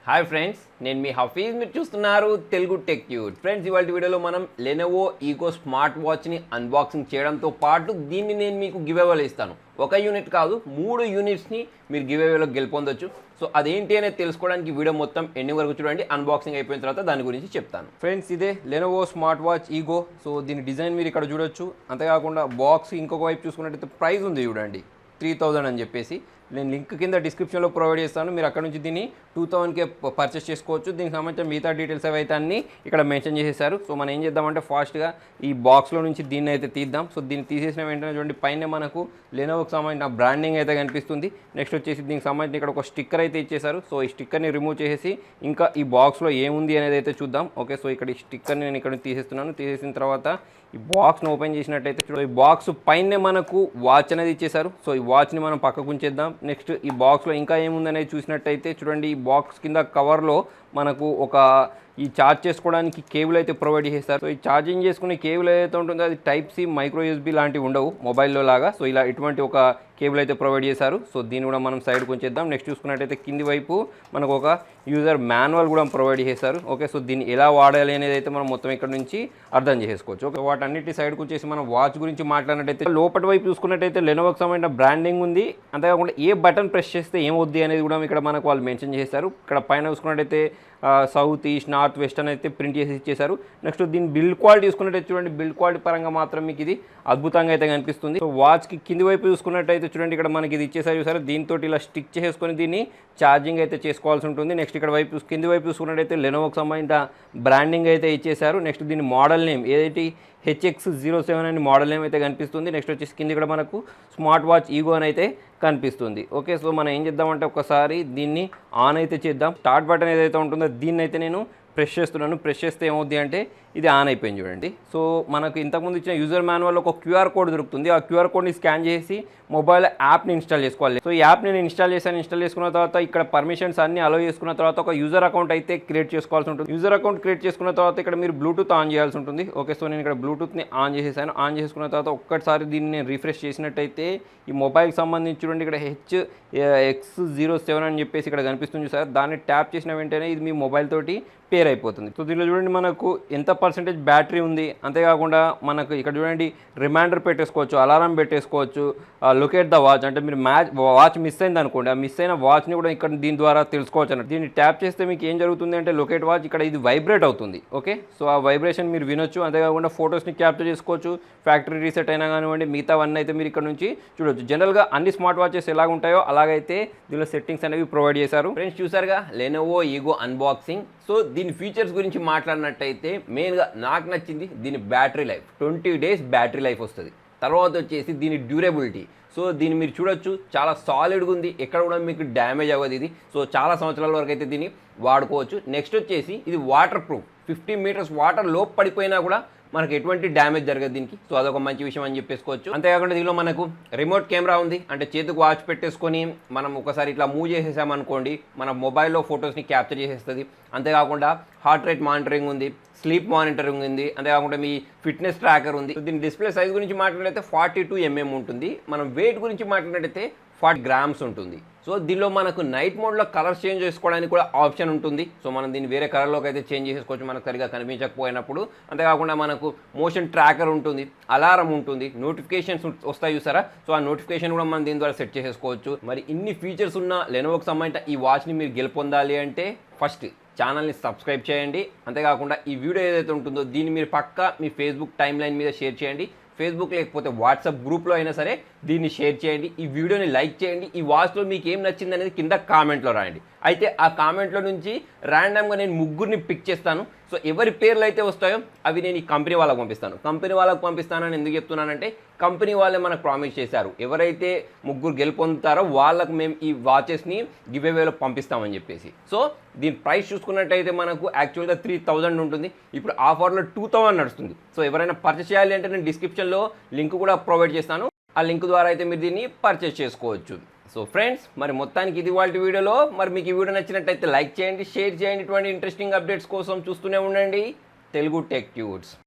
Hi friends, నేను మీ హఫీజ్. మీరు చూస్తున్నారు తెలుగు టెక్ ట్యూట్. ఫ్రెండ్స్, ఇవాళ వీడియోలో మనం లెనోవో ఈగో స్మార్ట్ వాచ్ని అన్బాక్సింగ్ చేయడంతో పాటు దీన్ని నేను మీకు గివ్ అవేలో ఇస్తాను. ఒక యూనిట్ కాదు, 3 యూనిట్స్ని మీరు గివ్ అవేలో గెలుపొందొచ్చు. సో అదేంటి అనేది తెలుసుకోవడానికి వీడియో మొత్తం ఎండింగ్ వరకు చూడండి. అన్బాక్సింగ్ అయిపోయిన తర్వాత దాని గురించి చెప్తాను. ఫ్రెండ్స్, ఇదే Lenovo smart watch ego. So దీని డిజైన్ మీరు ఇక్కడ చూడొచ్చు. అంతేకాకుండా బాక్స్ ఇంకొక వైపు చూసుకున్నట్టయితే ప్రైస్ ఉంది చూడండి, 3000 అని చెప్పేసి. నేను లింక్ కింద డిస్క్రిప్షన్లో ప్రొవైడ్ చేస్తాను. మీరు అక్కడ నుంచి దీన్ని 2000కే పర్చేస్ చేసుకోవచ్చు. దీనికి సంబంధించిన మిగతా డీటెయిల్స్ అయితే అన్నీ ఇక్కడ మెన్షన్ చేసేసారు. సో మనం ఏం చేద్దామంటే ఫాస్ట్గా ఈ బాక్స్లో నుంచి దీన్ని అయితే తీద్దాం. సో దీన్ని తీసేసిన వెంటనే చూడండి, పైన మనకు లెనోవోకి సంబంధించిన బ్రాండింగ్ అయితే కనిపిస్తుంది. నెక్స్ట్ వచ్చేసి దీనికి సంబంధించిన ఇక్కడ ఒక స్టిక్కర్ అయితే ఇచ్చేసారు. సో ఈ స్టిక్కర్ని రిమూవ్ చేసేసి ఇంకా ఈ బాక్స్లో ఏముంది అనేది అయితే చూద్దాం. ఓకే, సో ఇక్కడ ఈ స్టిక్కర్ని నేను ఇక్కడ తీసేస్తున్నాను. తీసేసిన తర్వాత ఈ బాక్స్ని ఓపెన్ చేసినట్టయితే ఈ బాక్స్ పైనే మనకు వాచ్ అనేది ఇచ్చేసారు. సో ఈ వాచ్ని మనం పక్కకు ఉంచేద్దాం. నెక్స్ట్ ఈ బాక్స్లో ఇంకా ఏముందనేది చూసినట్టయితే చూడండి, ఈ బాక్స్ కింద కవర్లో మనకు ఒక ఈ ఛార్జ్ చేసుకోవడానికి కేబుల్ అయితే ప్రొవైడ్ చేస్తారు. సో ఈ ఛార్జింగ్ చేసుకునే కేబుల్ ఏదైతే ఉంటుందో అది టైప్ సి, మైక్రో యూఎస్బీ లాంటివి ఉండవు మొబైల్లో లాగా. సో ఇలా ఇటువంటి ఒక కేబుల్ అయితే ప్రొవైడ్ చేశారు. సో దీన్ని కూడా మనం సైడ్ కొంచేద్దాం. నెక్స్ట్ చూసుకున్నట్టయితే కింది వైపు మనకు ఒక యూజర్ మాన్యువల్ కూడా ప్రొవైడ్ చేశారు. ఓకే, సో దీన్ని ఎలా వాడాలి అనేది అయితే మనం మొత్తం ఇక్కడ నుంచి అర్థం చేసుకోవచ్చు. ఓకే, వాటన్నిటి సైడ్కి వచ్చేసి మనం వాచ్ గురించి మాట్లాడినట్టయితే లోపటి వైపు చూసుకున్నట్టయితే లెనోవోకి సంబంధించిన బ్రాండింగ్ ఉంది. అంతేకాకుండా ఏ బటన్ ప్రెస్ చేస్తే ఏమవుద్ది అనేది కూడా ఇక్కడ మనకు వాళ్ళు మెన్షన్ చేశారు. ఇక్కడ పైన చూసుకున్నట్టయితే సౌత్, ఈస్ట్, నార్త్, వెస్ట్ అని అయితే ప్రింట్ చేసి ఇచ్చేసారు. నెక్స్ట్ దీని బిల్డ్ క్వాలిటీ చూసుకున్నట్టయితే చూడండి, బిల్డ్ క్వాలిటీ పరంగా మాత్రం మీకు ఇది అద్భుతంగా అయితే కనిపిస్తుంది. సో వాచ్కి కింది వైపు చూసుకున్నట్టయితే చూడండి, ఇక్కడ మనకి ఇది ఇచ్చేసారు చూసారు. దీంతో ఇలా స్టిక్ చేసుకొని దీన్ని ఛార్జింగ్ అయితే చేసుకోవాల్సి ఉంటుంది. నెక్స్ట్ ఇక్కడ వైపు కింది వైపు చూసుకున్నట్టయితే లెనోవోకి సంబంధించిన బ్రాండింగ్ అయితే ఇచ్చేసారు. నెక్స్ట్ దీని మోడల్ నేమ్ ఏదైతే HX07 అని మోడల్ నేమ్ అయితే కనిపిస్తుంది. నెక్స్ట్ వచ్చేసి కింద ఇక్కడ మనకు స్మార్ట్ వాచ్ ఈగో అని అయితే కనిపిస్తుంది. ఓకే, సో మనం ఏం చేద్దామంటే ఒకసారి దీన్ని ఆన్ అయితే చేద్దాం. స్టార్ట్ బటన్ ఏదైతే ఉంటుందో దీన్ని అయితే నేను ప్రెస్ చేస్తున్నాను. ప్రెస్ చేస్తే ఏమవుద్ది అంటే ఇది ఆన్ అయిపోయింది చూడండి. సో మనకు ఇంతకుముందు ఇచ్చిన యూజర్ మాన్యువల్లో ఒక క్యూఆర్ కోడ్ దొరుకుతుంది. ఆ క్యూఆర్ కోడ్ని స్కాన్ చేసి మొబైల్ యాప్ని ఇన్స్టాల్ చేసుకోవాలి. సో ఈ యాప్ని నేను ఇన్స్టాల్ చేశాను. ఇన్స్టాల్ చేసుకున్న తర్వాత ఇక్కడ పర్మిషన్స్ అన్ని అలో చేసుకున్న తర్వాత ఒక యూజర్ అకౌంట్ అయితే క్రియేట్ చేసుకోవాల్సి ఉంటుంది. యూజర్ అకౌంట్ క్రియేట్ చేసుకున్న తర్వాత ఇక్కడ మీరు బ్లూటూత్ ఆన్ చేయాల్సి ఉంటుంది. ఓకే, సో నేను ఇక్కడ బ్లూటూత్ని ఆన్ చేసేసాను. ఆన్ చేసుకున్న తర్వాత ఒక్కసారి దీన్ని నేను రిఫ్రెష్ చేసినట్టయితే ఈ మొబైల్కి సంబంధించి చూడండి, ఇక్కడ HX07 అని చెప్పేసి ఇక్కడ కనిపిస్తుంది సార్. దాన్ని ట్యాప్ చేసిన వెంటనే ఇది మీ మొబైల్ తోటి పేర్ అయిపోతుంది. సో దీనిలో చూడండి మనకు ఎంత పర్సెంటేజ్ బ్యాటరీ ఉంది. అంతేకాకుండా మనకు ఇక్కడ చూడండి రిమైండర్ పెట్టేసుకోవచ్చు, అలారం పెట్టేసుకోవచ్చు, లొకేట్ ద వాచ్ అంటే మీరు వాచ్ మిస్ అయింది అనుకోండి, ఆ మిస్ అయిన వాచ్ని కూడా ఇక్కడ దీని ద్వారా తెలుసుకోవచ్చు అన్నట్టు. దీన్ని ట్యాప్ చేస్తే మీకు ఏం జరుగుతుంది అంటే లొకేట్ వాచ్ ఇక్కడ ఇది వైబ్రేట్ అవుతుంది. ఓకే, సో ఆ వైబ్రేషన్ మీరు వినొచ్చు. అంతేకాకుండా ఫొటోస్ని క్యాప్చర్ చేసుకోవచ్చు. ఫ్యాక్టరీ రీసెట్ అయినా కానివ్వండి, మిగతావన్నీ అయితే మీరు ఇక్కడ నుంచి చూడొచ్చు. జనరల్గా అన్ని స్మార్ట్ వాచెస్ ఎలాగ ఉంటాయో అలాగైతే దీనిలో సెట్టింగ్స్ అనేవి ప్రొవైడ్ చేశారు. ఫ్రెండ్స్, చూసారుగా లెనోవో ఈగో అన్బాక్సింగ్. సో దీని ఫీచర్స్ గురించి మాట్లాడినట్టయితే మెయిన్గా నాకు నచ్చింది దీని battery life. 20 days battery life వస్తుంది. తర్వాత వచ్చేసి దీని డ్యూరబిలిటీ. సో దీన్ని మీరు చూడొచ్చు, చాలా సాలిడ్గా ఉంది. ఎక్కడ కూడా మీకు డ్యామేజ్ అవ్వదు ఇది. సో చాలా సంవత్సరాల వరకు అయితే దీన్ని వాడుకోవచ్చు. నెక్స్ట్ వచ్చేసి ఇది వాటర్ ప్రూఫ్. 50 మీటర్స్ వాటర్ లోపు పడిపోయినా కూడా మనకు ఎటువంటి డ్యామేజ్ జరగదు దీనికి. సో అదొక మంచి విషయం అని చెప్పేసుకోవచ్చు. అంతేకాకుండా దీనిలో మనకు రిమోట్ కెమెరా ఉంది. అంటే చేతికి వాచ్ పెట్టేసుకొని మనం ఒకసారి ఇట్లా మూవ్ చేసేసామనుకోండి, మన మొబైల్లో ఫొటోస్ని క్యాప్చర్ చేసేస్తుంది. అంతేకాకుండా హార్ట్ రేట్ మానిటరింగ్ ఉంది, స్లీప్ మానిటరింగ్ ఉంది, అంతేకాకుండా మీ ఫిట్నెస్ ట్రాకర్ ఉంది. దీని డిస్ప్లే సైజ్ గురించి మాట్లాడితే 42 mm ఉంటుంది. మనం వెయిట్ గురించి మాట్లాడితే 40 గ్రామ్స్ ఉంటుంది. సో దీనిలో మనకు నైట్ మోడ్లో కలర్స్ చేంజ్ చేసుకోవడానికి కూడా ఆప్షన్ ఉంటుంది. సో మనం దీన్ని వేరే కలర్లోకి అయితే చేంజ్ చేసుకోవచ్చు మనకు సరిగా కనిపించకపోయినప్పుడు. అంతేకాకుండా మనకు మోషన్ ట్రాకర్ ఉంటుంది, అలారం ఉంటుంది, నోటిఫికేషన్స్ వస్తాయి చూసారా. సో ఆ నోటిఫికేషన్ కూడా మనం దీని ద్వారా సెట్ చేసేసుకోవచ్చు. మరి ఇన్ని ఫీచర్స్ ఉన్న లెనోవోకి సంబంధించిన ఈ వాచ్ని మీరు గెలుపొందాలి అంటే ఫస్ట్ ఛానల్ని సబ్స్క్రైబ్ చేయండి. అంతేకాకుండా ఈ వీడియో ఏదైతే ఉంటుందో దీన్ని మీరు పక్కా మీ ఫేస్బుక్ టైమ్ లైన్ మీద షేర్ చేయండి. ఫేస్బుక్ లేకపోతే వాట్సాప్ గ్రూప్లో అయినా సరే దీన్ని షేర్ చేయండి. ఈ వీడియోని లైక్ చేయండి. ఈ వాచ్లో మీకు ఏం నచ్చింది అనేది కింద కామెంట్లో రాయండి. అయితే ఆ కామెంట్లో నుంచి ర్యాండమ్గా నేను 3 పిక్ చేస్తాను. సో ఎవరి పేర్లు అయితే వస్తాయో అవి నేను ఈ కంపెనీ వాళ్ళకు పంపిస్తాను. కంపెనీ వాళ్ళకు పంపిస్తానని ఎందుకు చెప్తున్నానంటే కంపెనీ వాళ్ళే మనకు ప్రామిస్ చేశారు, ఎవరైతే 3 గెలుపొందుతారో వాళ్ళకు మేము ఈ వాచెస్ని గివ్ అవేలో పంపిస్తామని చెప్పేసి. సో దీని ప్రైస్ చూసుకున్నట్టయితే మనకు యాక్చువల్గా 3000 ఉంటుంది. ఇప్పుడు ఆఫర్లో 2000 నడుస్తుంది. సో ఎవరైనా పర్చేస్ చేయాలి అంటే నేను డిస్క్రిప్షన్లో లింక్ కూడా ప్రొవైడ్ చేస్తాను. ఆ లింక్ ద్వారా అయితే మీరు దీన్ని పర్చేస్ చేసుకోవచ్చు. సో ఫ్రెండ్స్, మరి మొత్తానికి ఇది వాళ్ళ వీడియోలో. మరి మీకు ఈ వీడియో నచ్చినట్టయితే లైక్ చేయండి, షేర్ చేయండి. ఇటువంటి ఇంట్రెస్టింగ్ అప్డేట్స్ కోసం చూస్తూనే ఉండండి తెలుగు టెక్ ట్యూట్స్.